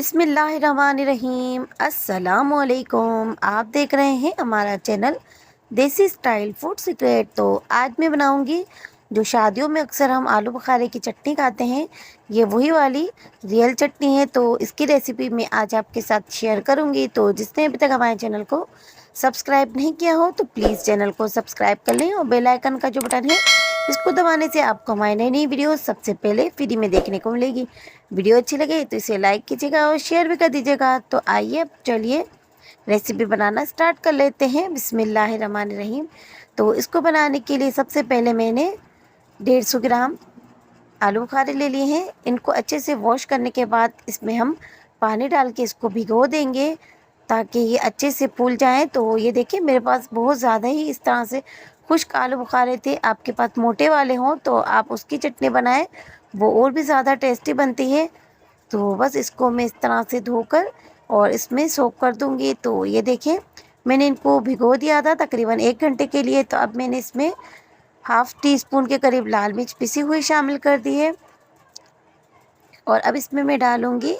बिस्मिल्लाहिर्रहमानिर्रहीम अस्सलामुअलैकुम। आप देख रहे हैं हमारा चैनल देसी स्टाइल फूड सीक्रेट। तो आज मैं बनाऊंगी जो शादियों में अक्सर हम आलू बुखारे की चटनी खाते हैं, ये वही वाली रियल चटनी है। तो इसकी रेसिपी मैं आज आपके साथ शेयर करूंगी। तो जिसने अभी तक हमारे चैनल को सब्सक्राइब नहीं किया हो तो प्लीज़ चैनल को सब्सक्राइब कर लें और बेल आइकन का जो बटन है इसको दबाने से आपको हमारी नई नई वीडियो सबसे पहले फ्री में देखने को मिलेगी। वीडियो अच्छी लगे तो इसे लाइक कीजिएगा और शेयर भी कर दीजिएगा। तो आइए अब चलिए रेसिपी बनाना स्टार्ट कर लेते हैं। बिस्मिल्लाहिर्रहमानिर्रहीम। तो इसको बनाने के लिए सबसे पहले मैंने 150 ग्राम आलू बुखारे ले लिए हैं। इनको अच्छे से वॉश करने के बाद इसमें हम पानी डाल के इसको भिगो देंगे ताकि ये अच्छे से फूल जाएं। तो ये देखिए मेरे पास बहुत ज़्यादा ही इस तरह से खुश्क आलू बुखारे थे। आपके पास मोटे वाले हों तो आप उसकी चटनी बनाएं, वो और भी ज़्यादा टेस्टी बनती है। तो बस इसको मैं इस तरह से धोकर और इसमें सोक कर दूंगी। तो ये देखें मैंने इनको भिगो दिया था तकरीबन 1 घंटे के लिए। तो अब मैंने इसमें हाफ़ टी स्पून के करीब लाल मिर्च पिसी हुई शामिल कर दी है और अब इसमें मैं डालूँगी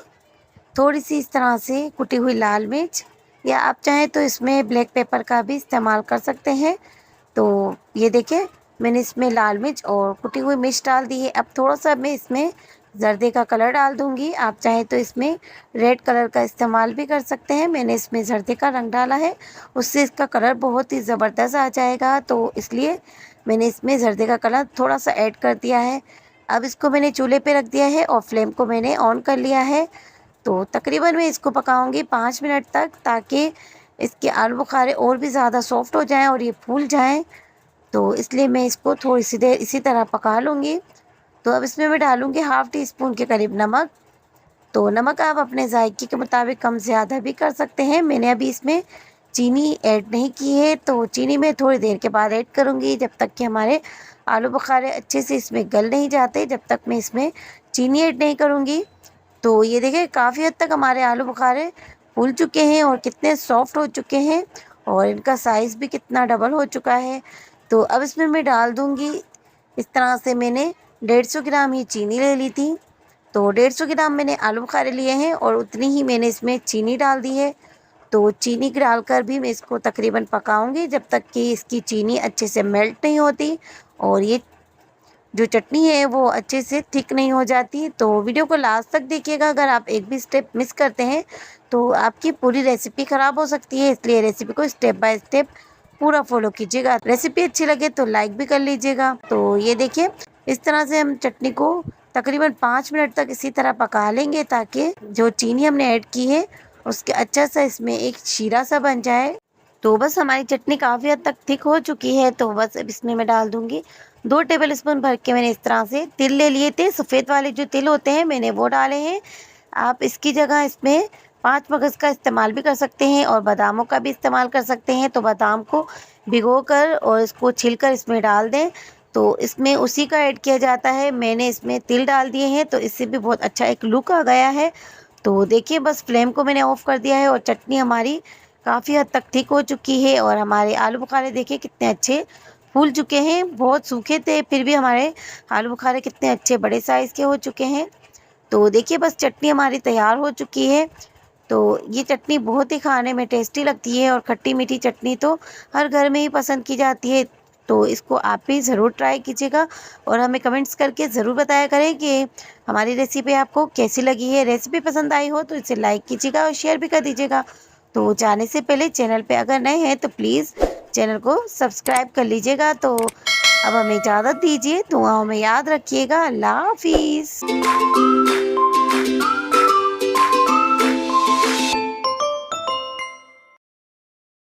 थोड़ी सी इस तरह से कुटी हुई लाल मिर्च, या आप चाहें तो इसमें ब्लैक पेपर का भी इस्तेमाल कर सकते हैं। तो ये देखें मैंने इसमें लाल मिर्च और कुटी हुई मिर्च डाल दी है। अब थोड़ा सा मैं इसमें जर्दे का कलर डाल दूंगी। आप चाहें तो इसमें रेड कलर का इस्तेमाल भी कर सकते हैं। मैंने इसमें जर्दे का रंग डाला है, उससे इसका कलर बहुत ही ज़बरदस्त आ जाएगा। तो इसलिए मैंने इसमें जर्दे का कलर थोड़ा सा ऐड कर दिया है। अब इसको मैंने चूल्हे पे रख दिया है और फ्लेम को मैंने ऑन कर लिया है। तो तकरीबन मैं इसको पकाऊंगी 5 मिनट तक, ताकि इसके आलू बुखारे और भी ज़्यादा सॉफ्ट हो जाएं और ये फूल जाएं। तो इसलिए मैं इसको थोड़ी सी देर इसी तरह पका लूँगी। तो अब इसमें मैं डालूँगी हाफ़ टी स्पून के करीब नमक। तो नमक आप अपने जायके के मुताबिक कम ज़्यादा भी कर सकते हैं। मैंने अभी इसमें चीनी ऐड नहीं की है, तो चीनी मैं थोड़ी देर के बाद ऐड करूँगी। जब तक कि हमारे आलू बुखारे अच्छे से इसमें गल नहीं जाते जब तक मैं इसमें चीनी ऐड नहीं करूँगी। तो ये देखिए काफ़ी हद तक हमारे आलू बुखारे फूल चुके हैं और कितने सॉफ्ट हो चुके हैं और इनका साइज़ भी कितना डबल हो चुका है। तो अब इसमें मैं डाल दूँगी इस तरह से मैंने 150 ग्राम ही चीनी ले ली थी। तो 150 ग्राम मैंने आलू बुखारे लिए हैं और उतनी ही मैंने इसमें चीनी डाल दी है। तो चीनी डालकर भी मैं इसको तकरीबन पकाऊंगी जब तक कि इसकी चीनी अच्छे से मेल्ट नहीं होती और ये जो चटनी है वो अच्छे से थिक नहीं हो जाती। तो वीडियो को लास्ट तक देखिएगा। अगर आप एक भी स्टेप मिस करते हैं तो आपकी पूरी रेसिपी ख़राब हो सकती है, इसलिए रेसिपी को स्टेप बाय स्टेप पूरा फॉलो कीजिएगा। रेसिपी अच्छी लगे तो लाइक भी कर लीजिएगा। तो ये देखिए इस तरह से हम चटनी को तकरीबन 5 मिनट तक इसी तरह पका लेंगे ताकि जो चीनी हमने ऐड की है उसके अच्छा सा इसमें एक शीरा सा बन जाए। तो बस हमारी चटनी काफ़ी हद तक थिक हो चुकी है। तो बस अब इसमें मैं डाल दूंगी 2 टेबल स्पून भर के मैंने इस तरह से तिल ले लिए थे। सफ़ेद वाले जो तिल होते हैं मैंने वो डाले हैं। आप इसकी जगह इसमें 5 मगज़ का इस्तेमाल भी कर सकते हैं और बादामों का भी इस्तेमाल कर सकते हैं। तो बादाम को भिगोकर और इसको छिलकर इसमें डाल दें। तो इसमें उसी का ऐड किया जाता है। मैंने इसमें तिल डाल दिए हैं तो इससे भी बहुत अच्छा एक लुक आ गया है। तो देखिए बस फ्लेम को मैंने ऑफ़ कर दिया है और चटनी हमारी काफ़ी हद तक थिक हो चुकी है और हमारे आलू बुखारे देखिए कितने अच्छे फूल चुके हैं। बहुत सूखे थे फिर भी हमारे आलू बुखारे कितने अच्छे बड़े साइज़ के हो चुके हैं। तो देखिए बस चटनी हमारी तैयार हो चुकी है। तो ये चटनी बहुत ही खाने में टेस्टी लगती है और खट्टी मीठी चटनी तो हर घर में ही पसंद की जाती है। तो इसको आप भी ज़रूर ट्राई कीजिएगा और हमें कमेंट्स करके ज़रूर बताया करें कि हमारी रेसिपी आपको कैसी लगी है। रेसिपी पसंद आई हो तो इसे लाइक कीजिएगा और शेयर भी कर दीजिएगा। तो जाने से पहले चैनल पे अगर नए हैं तो प्लीज़ चैनल को सब्सक्राइब कर लीजिएगा। तो अब हमें इजाज़त दीजिए, दुआओं में याद रखिएगा। अल्लाह हाफिज़।